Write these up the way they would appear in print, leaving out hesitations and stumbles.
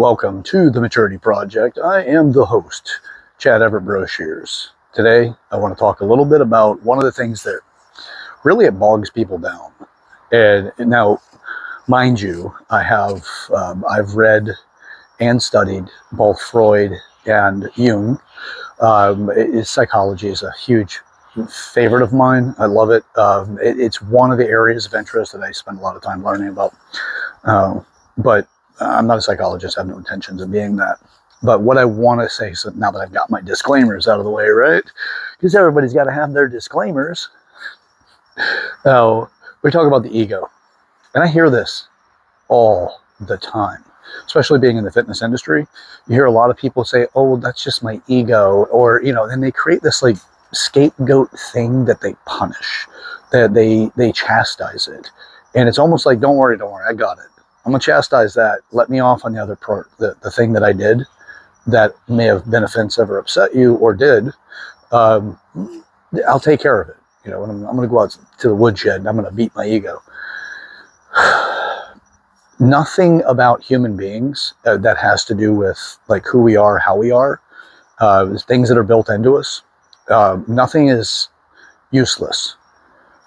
Welcome to the Maturity Project. I am the host, Chad Everett Broshears. Today, I want to talk a little bit about one of the things that really it bogs people down. And now, mind you, I've read and studied both Freud and Jung. Psychology is a huge favorite of mine. I love it. It's one of the areas of interest that I spend a lot of time learning about. But I'm not a psychologist. I have no intentions of being that. But what I want to say, so now that I've got my disclaimers out of the way, right? Because everybody's got to have their disclaimers. Now, we talk about the ego. And I hear this all the time, especially being in the fitness industry. You hear a lot of people say, oh, that's just my ego. Or, then they create this like scapegoat thing that they punish, that they chastise it. And it's almost like, don't worry, I got it. I'm going to chastise that. Let me off on the other part, the thing that I did that may have been offensive or upset you or did. I'll take care of it. And I'm going to go out to the woodshed and I'm going to beat my ego. Nothing about human beings that has to do with like who we are, how we are, things that are built into us. Nothing is useless.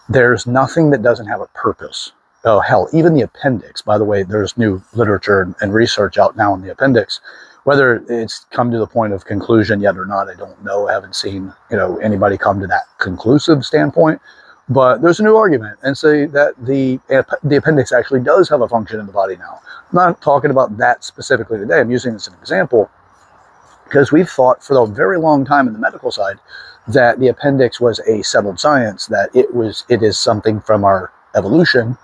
There's nothing that doesn't have a purpose. Oh, hell, even the appendix, by the way, there's new literature and research out now on the appendix. Whether it's come to the point of conclusion yet or not, I don't know. I haven't seen, anybody come to that conclusive standpoint. But there's a new argument and say that the appendix actually does have a function in the body now. I'm not talking about that specifically today. I'm using this as an example because we've thought for a very long time in the medical side that the appendix was a settled science, that it is something from our evolution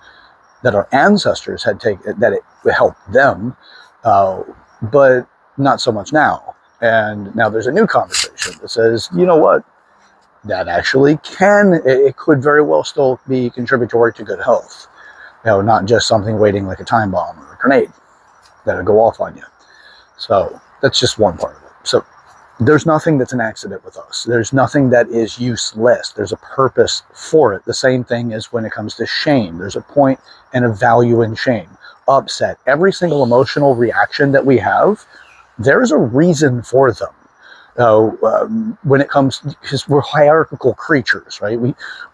that our ancestors had taken, that it helped them, but not so much now. And now there's a new conversation that says, you know what, that actually it could very well still be contributory to good health. Not just something waiting like a time bomb or a grenade that'll go off on you. So that's just one part of it. So there's nothing that's an accident with us. There's nothing that is useless. There's a purpose for it. The same thing as when it comes to shame. There's a point and a value in shame. Upset. Every single emotional reaction that we have, there's a reason for them. When it comes, because we're hierarchical creatures, right?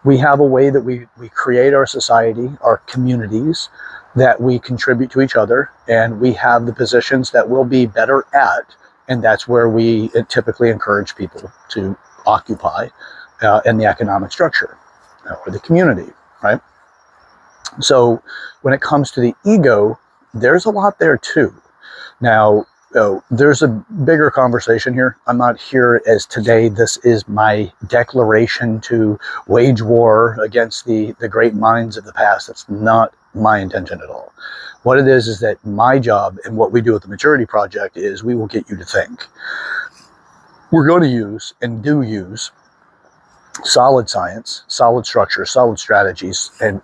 We have a way that we create our society, our communities, that we contribute to each other, and we have the positions that we'll be better at. And that's where we typically encourage people to occupy in the economic structure or the community, right? So when it comes to the ego, there's a lot there too. Now, there's a bigger conversation here. I'm not here as today. This is my declaration to wage war against the great minds of the past. That's not my intention at all. What it is that my job and what we do at the Maturity Project is we will get you to think. We're going to use and do use solid science, solid structure, solid strategies, and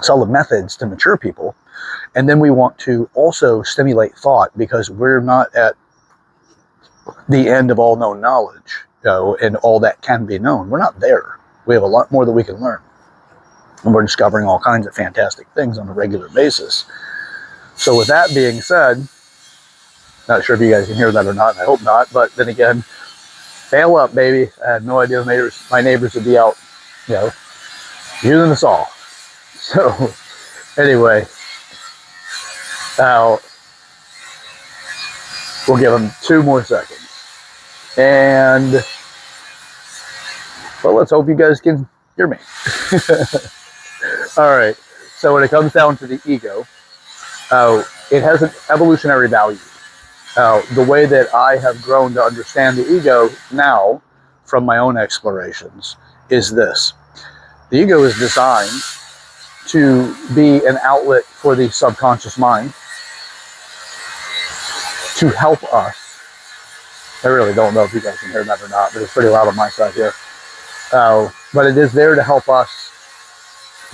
solid methods to mature people. And then we want to also stimulate thought because we're not at the end of all known knowledge, and all that can be known. We're not there. We have a lot more that we can learn. And we're discovering all kinds of fantastic things on a regular basis. So with that being said, not sure if you guys can hear that or not. I hope not. But then again, fail up, baby. I had no idea my neighbors would be out, using the saw. So anyway, now we'll give them 2 more seconds. And, well, let's hope you guys can hear me. All right, so when it comes down to the ego, it has an evolutionary value. The way that I have grown to understand the ego now from my own explorations is this. The ego is designed to be an outlet for the subconscious mind to help us. I really don't know if you guys can hear that or not, but it's pretty loud on my side here. But it is there to help us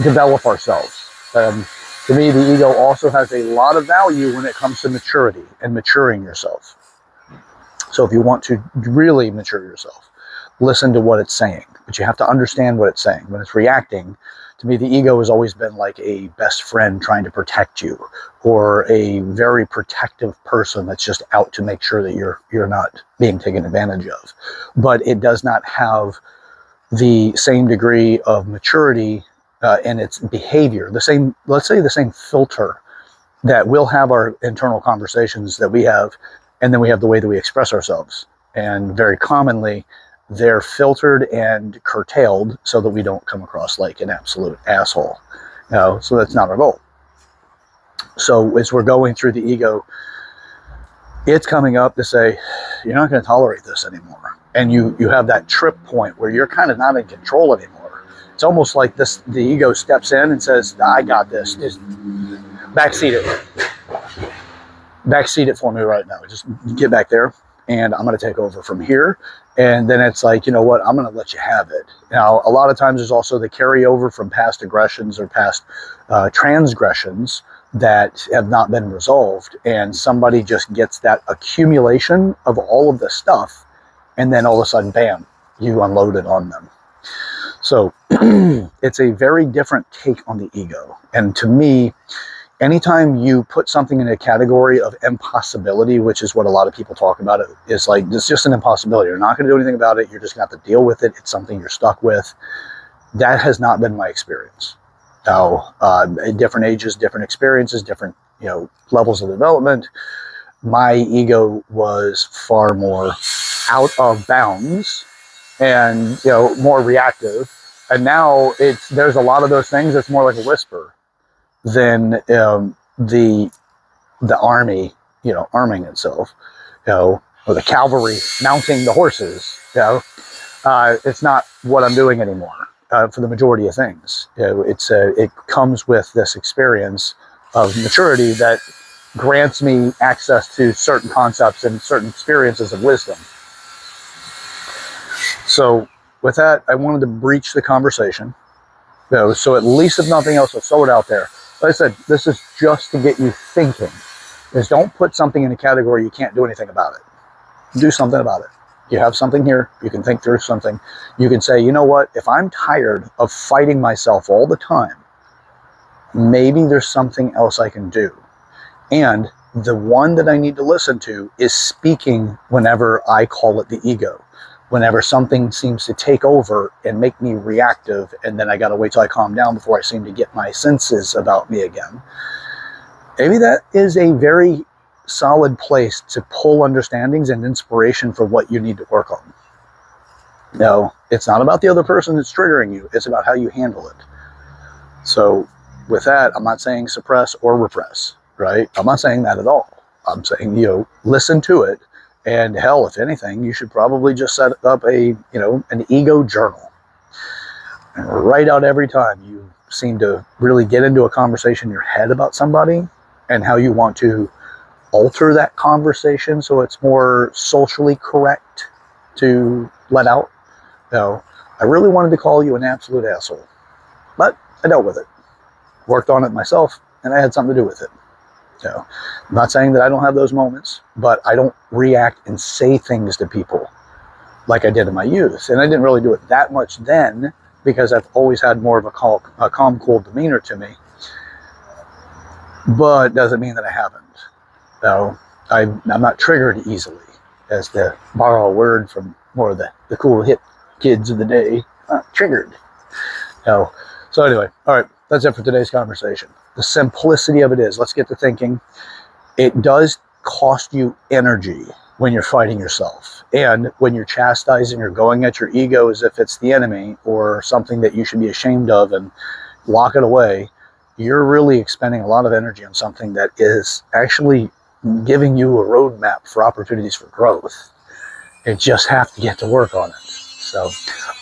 develop ourselves. To me, the ego also has a lot of value when it comes to maturity and maturing yourself. So if you want to really mature yourself, listen to what it's saying. But you have to understand what it's saying. When it's reacting To me, the ego has always been like a best friend trying to protect you, or a very protective person that's just out to make sure that you're not being taken advantage of. But it does not have the same degree of maturity in its behavior, the same, let's say the same filter that we'll have our internal conversations that we have, and then we have the way that we express ourselves. And very commonly, they're filtered and curtailed so that we don't come across like an absolute asshole. So that's not our goal. So as we're going through the ego, it's coming up to say, you're not going to tolerate this anymore. And you have that trip point where you're kind of not in control anymore. It's almost like the ego steps in and says, I got this. Just backseat it. Backseat it for me right now. Just get back there, and I'm going to take over from here. And then it's like, you know what, I'm going to let you have it. Now, a lot of times there's also the carryover from past aggressions or past transgressions that have not been resolved. And somebody just gets that accumulation of all of this stuff. And then all of a sudden, bam, you unload it on them. So it's a very different take on the ego. And to me, anytime you put something in a category of impossibility, which is what a lot of people talk about, it's like, it's just an impossibility. You're not going to do anything about it. You're just going to have to deal with it. It's something you're stuck with. That has not been my experience. Now, at different ages, different experiences, different, levels of development, my ego was far more out of bounds and, more reactive. And now there's a lot of those things. It's more like a whisper than the army, arming itself, or the cavalry mounting the horses. It's not what I'm doing anymore for the majority of things. It comes with this experience of maturity that grants me access to certain concepts and certain experiences of wisdom. So with that, I wanted to breach the conversation. So at least if nothing else, I'll throw it out there. Like I said, this is just to get you thinking. Is don't put something in a category you can't do anything about it. Do something about it. You have something here. You can think through something. You can say, you know what? If I'm tired of fighting myself all the time, maybe there's something else I can do. And the one that I need to listen to is speaking whenever I call it the ego. Whenever something seems to take over and make me reactive, and then I got to wait till I calm down before I seem to get my senses about me again. Maybe that is a very solid place to pull understandings and inspiration for what you need to work on. No, it's not about the other person that's triggering you. It's about how you handle it. So with that, I'm not saying suppress or repress, right? I'm not saying that at all. I'm saying, listen to it. And hell, if anything, you should probably just set up an ego journal. And write out every time you seem to really get into a conversation in your head about somebody and how you want to alter that conversation so it's more socially correct to let out. I really wanted to call you an absolute asshole, but I dealt with it. Worked on it myself, and I had something to do with it. I'm not saying that I don't have those moments, but I don't react and say things to people like I did in my youth. And I didn't really do it that much then because I've always had more of a calm, cool demeanor to me. But doesn't mean that I haven't. I'm not triggered easily, as to borrow a word from more of the cool hip kids of the day. Triggered. So anyway, all right, that's it for today's conversation. The simplicity of it is, let's get to thinking. It does cost you energy when you're fighting yourself. And when you're chastising or going at your ego as if it's the enemy or something that you should be ashamed of and lock it away, you're really expending a lot of energy on something that is actually giving you a roadmap for opportunities for growth. You just have to get to work on it. So,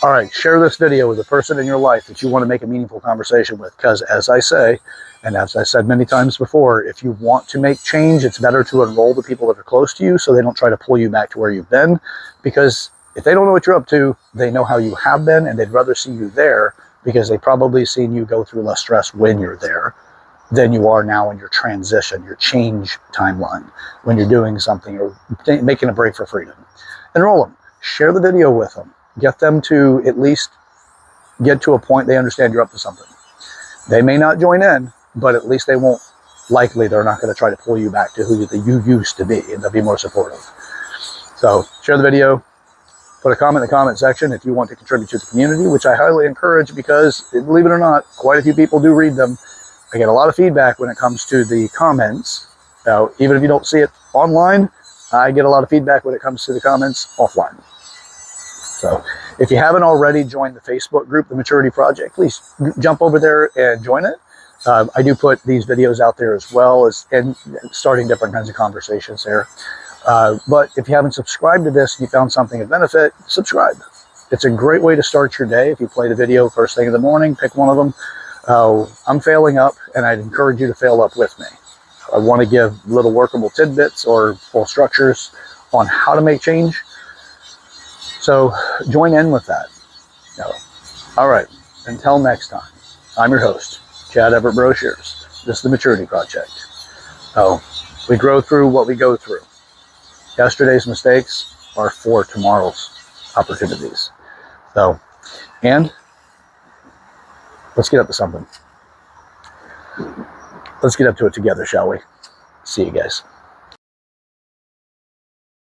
all right, share this video with a person in your life that you want to make a meaningful conversation with, because as I say, and as I said many times before, if you want to make change, it's better to enroll the people that are close to you so they don't try to pull you back to where you've been, because if they don't know what you're up to, they know how you have been, and they'd rather see you there because they've probably seen you go through less stress when you're there than you are now in your transition, your change timeline, when you're doing something or making a break for freedom. Enroll them. Share the video with them. Get them to at least get to a point they understand you're up to something. They may not join in, but at least they won't, likely they're not going to try to pull you back to who you used to be, and they'll be more supportive. So share the video, put a comment in the comment section if you want to contribute to the community, which I highly encourage because, believe it or not, quite a few people do read them. I get a lot of feedback when it comes to the comments. Now, even if you don't see it online, I get a lot of feedback when it comes to the comments offline. So if you haven't already joined the Facebook group, The Maturity Project, please jump over there and join it. I do put these videos out there as well as and starting different kinds of conversations there. But if you haven't subscribed to this and you found something of benefit, subscribe. It's a great way to start your day. If you play the video first thing in the morning, pick one of them. I'm failing up, and I'd encourage you to fail up with me. I want to give little workable tidbits or full structures on how to make change. So join in with that. All right, until next time, I'm your host, Chad Everett Brochures. This is The Maturity Project. We grow through what we go through. Yesterday's mistakes are for tomorrow's opportunities. And let's get up to something. Let's get up to it together, shall we? See you guys.